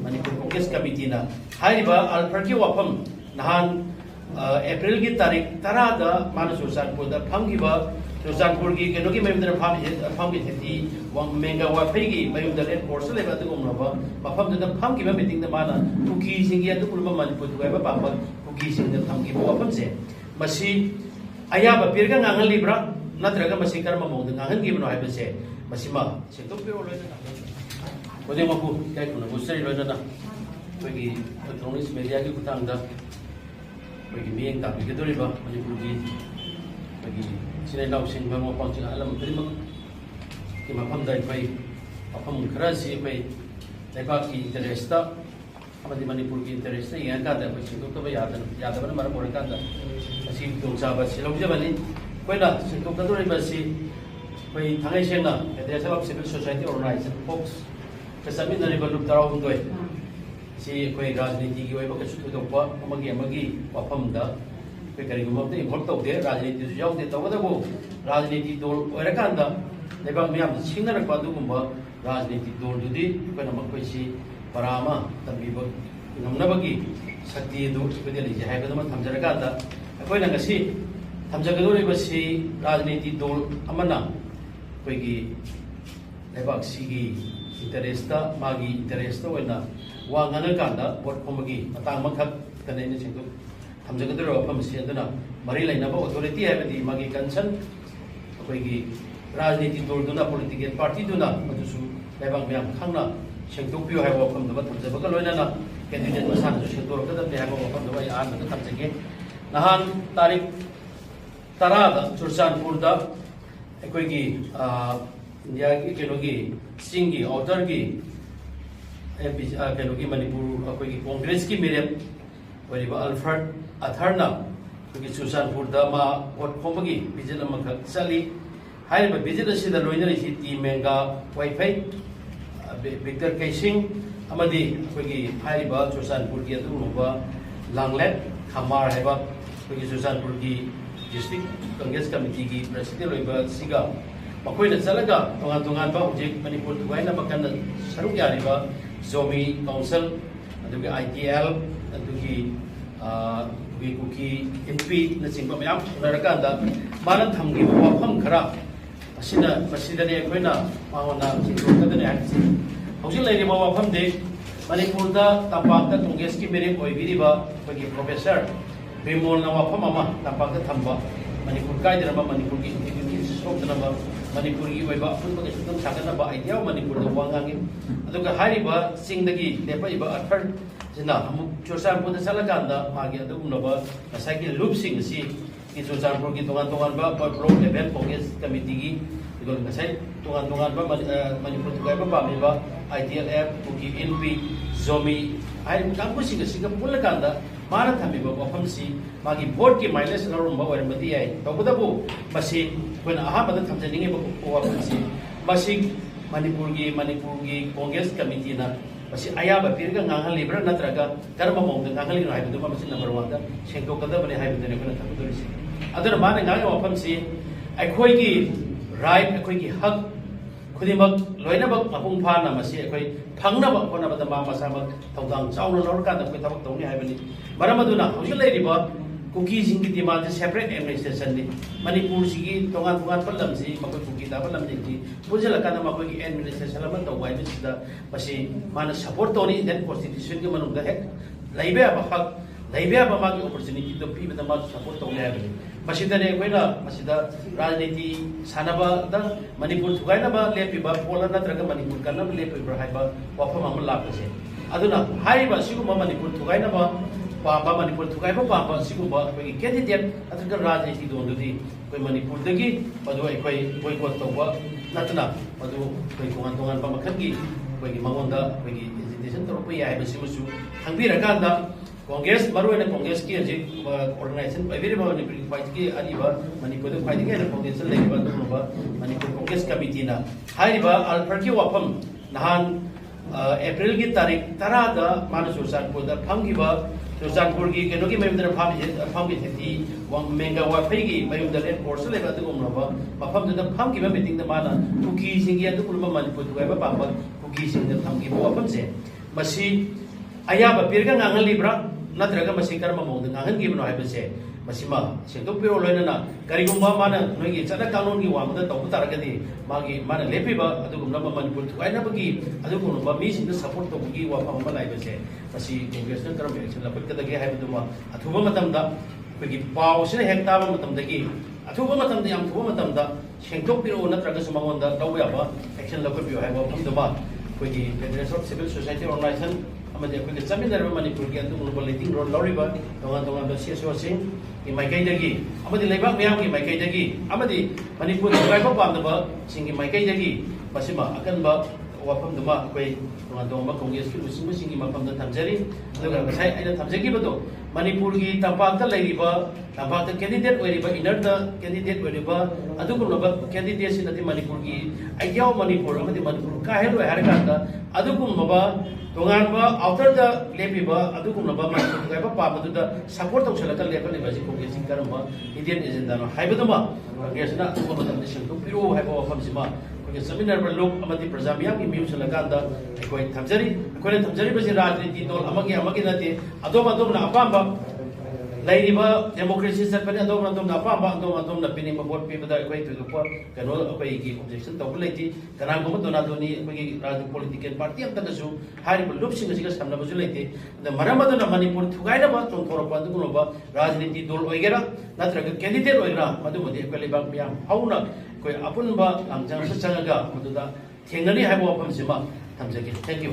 Manipur Congress Committee na hariba alpharki wafam nahan April ki tarik tarada mana Churachandpur da phamgiba Churachandpur ki kenoki mayumdana phamgi theti wang menga wafai ki mayumda red force leba adugumraba mafam da phamgiba meeting da mana kuki singi adugulba Manipur tuwaiba pamba kuki sing da phamgiba wafam se masi ayaba pirga ngangal libra natraga masi karma mong da ngangal gibno haibase masi ma setok piro loina Kode maku kai kuna busari loina na bagi electronics media ki kutang da bagi miyeng tak begitu riba Manipur ki bagi sinai lau sing bang wapang sing alam terima ki mapam dai pai apam kerasi pai lepak ki interesta amadi Manipur ki interesta yang kada pai sing to ba yadan bana mara pore kada asi dong sabat si lobja bani koina sing to kada riba si pai thangai sena ede sabab civil society organization folks kasami na riba lup taraw hundoy si koi rajniti ki wai baka chutu to pa amagi wafam da koi kari gumam te involve to de rajniti su yaw de to da bo rajniti dol oirakanda lebang miyam singna rakwa du gumba rajniti dol dudi koi namak koi si parama tambi ba ngamna bagi sakti du koi li jai ba dama thamjarakanda koi na ngasi thamjagado riba si rajniti dol amana koi gi lebak sigi interesta magi interesta wena wangana kanda bot pomagi atang makhak kanai ni singtu thamjagadro apam si aduna mari laina ba authority habadi magi concern koi gi rajniti dol duna political party duna madusu lebang myam khangna singtu pyo haiba apam da thamjaba ka loina na candidate masan su singtu ka da haiba apam da ya an da thamjage nahan tarik tarada Churachandpur da koi gi India ki kenogi singi outer ki kenogi Manipur koi Congress ki mere wali ba Alfred Atharna koi Churachandpur da ma vote khomagi bijil amakha sali hai ba bijil asida loina ri ti menga wifi Victor Kaising amadi koi hai ba Churachandpur ki adu ba Langlet Khamar hai ba koi Churachandpur ki district Congress committee ki president loiba siga Makoy na talaga tungan-tungan ba ujik Manipur tuwai na magkanda sarong yari ba Zomi Council adugi ITL adugi kuki MP na singpa mayam unarakanda manan thamgi wafam khara masida ni akoy na mawana singkada ni hakisi hausin laini ba wafam de Manipur da tampak da Congress ki mere oibiri ba kogi professor Bimol na wafam ama tampak da thamba Manipur kaidra ba Manipur ki integrity sok na ba Manipur ki waiba apun ba kisudang sakana ba idea Manipur da wangangin aduga hariba singdagi lepa iba athar jina amuk Churachandpur da salakanda magi adugumna ba nasagi loop sing si ki Churachandpur ki tungan-tungan ba pro event Congress committee ki igol nasai tungan-tungan ba Manipur tugai ba pami ba ITLF kuki NP Zomi ay kampu sing singa pulakanda Mara thami ba wafam si magi vote ki minus na rumba wari mati ay tawbudabu basi when aha bada thamjaninge ba wafam si basi Manipur ki Congress committee na basi ayaba pirga nganghal libra natraga karma mong nganghal no haibu ba basi number 1 da sengko kada bane haibu ne kana thabudori si adana mana ngangal wafam si akhoi ki right akhoi ki hak खुदिमक लोइनबक मपुंग फाना मसी अखोय फंगनबक होनबद मा मसाबक थौदांग चावलो लौरकान अखोय थबक तौनि हाइबनि मरमदुना हौजि लैरिबा cookie जिंगी demand separate administration नि मणिपुर सिगी तोंगान तोंगान पल्लम सि मखोय cookie दा पल्लम जिंगी पुजलकान मखोय की administration अमा तौवाइ बिसिदा मसी माना support तौनि Indian constitution के मनुंग दा हेक लैबे अब हक लैबे अब मागी अपॉर्चुनिटी तो पीबदा मा सपोर्ट तौनि हाइबनि मसीदने कोइना मसीदा राजनीति सानबा दा मणिपुर थुगाइनबा लेपिबा पोला नत्रगा मणिपुर कनब लेपिबा हाइबा वाफम अमा लापसे अदुना हाइबा सिगुमा मणिपुर थुगाइनबा पाबा मणिपुर थुगाइबा पाबा सिगुमा कोइ कैंडिडेट अत्रगा राजनीति दोंदुदी कोइ मणिपुर दगी मदु अखोय बोयकॉट तौबा नतना मदु कोइ तोंगान बा मखनगी कोइ मंगोंदा कोइ agitation तौरप याइबा सिमसु थांबिरकांदा Congress baru ada Congress ki aje organization very Manipur fight ki ariba Manipur da fight ki ada Congress lagi ba ba Manipur Congress committee na hariba alpar ki wafam nahan April ki tarik tarada mana Churachandpur da phamgiba Churachandpur ki kenogi mayumdana phamgi theti wang menga wafai ki mayumda red force leba da gumna ba mafam da phamgiba meeting da mana kuki singi adu kulma Manipur tugai ba ba kuki sing da phamgiba wafam se masi ayaba pirga ngangal libra natraga masi karma mong ngangal gibno hai bese masi ma singtok piro loina na karigumba mana nogi chana kanon gi wamda tawbu taragadi magi mana lepiba adugumna manipur thuaina bagi adugumna mi sing support to gi wa phamma lai bese masi congressional karam election la pakka dagi hai buduma athuba matamda bagi paw sine hekta ba matamdagi athuba matamda yam thuba matamda singtok piro natraga sumangonda tawbu yaba action la kopio hai ba phamduma bagi Federation of Civil Society Organization amadi akhoi chaminarba manipur gi adugumna leading role loriba tongan tongan CSO sing Maikai dagi, amadi leibak meyam ki Maikai dagi, amadi Manipur Tribal Pamdaba, singi Maikai dagi, masima akan ba wapam dama koi doma Congress ki using singi mapam da tamjari, aduga sai aina tamjagi bato Manipur ki tampak ta leiriba, tampak ta candidate oiriba inner da candidate oiriba, aduga ba candidate sinati Manipur ki aiyao Manipur amadi Manipur kahelo harkata, aduga ba Tungan ba outer da lepiba adugumna ba Manipur kai ba pamadu support tawsalaka lepa le baji Congress karamba Indian agenda no haibaduma Congress na tuwa matam de singtu piro haiba wafam sima ko seminar ba lok amati prajamia ki miu salakanda ko thamjari baji rajniti dol amagi nate adom na apamba lairiba democracy satpani adom na apamba na pining vote pi bada ko itu ko kano ko ki objection tawleti kana ko dona doni ko ki raj political party am tadasu hari lup sing siga samna bazu lete da maramadu na Manipur thugaina ba chong thoro pa du ba rajniti dol oigera natraga candidate oigera madu modi ko le bang biam hauna ko apun ba angjang sa changaga mududa thengani haibo apam sima thamjaki thank you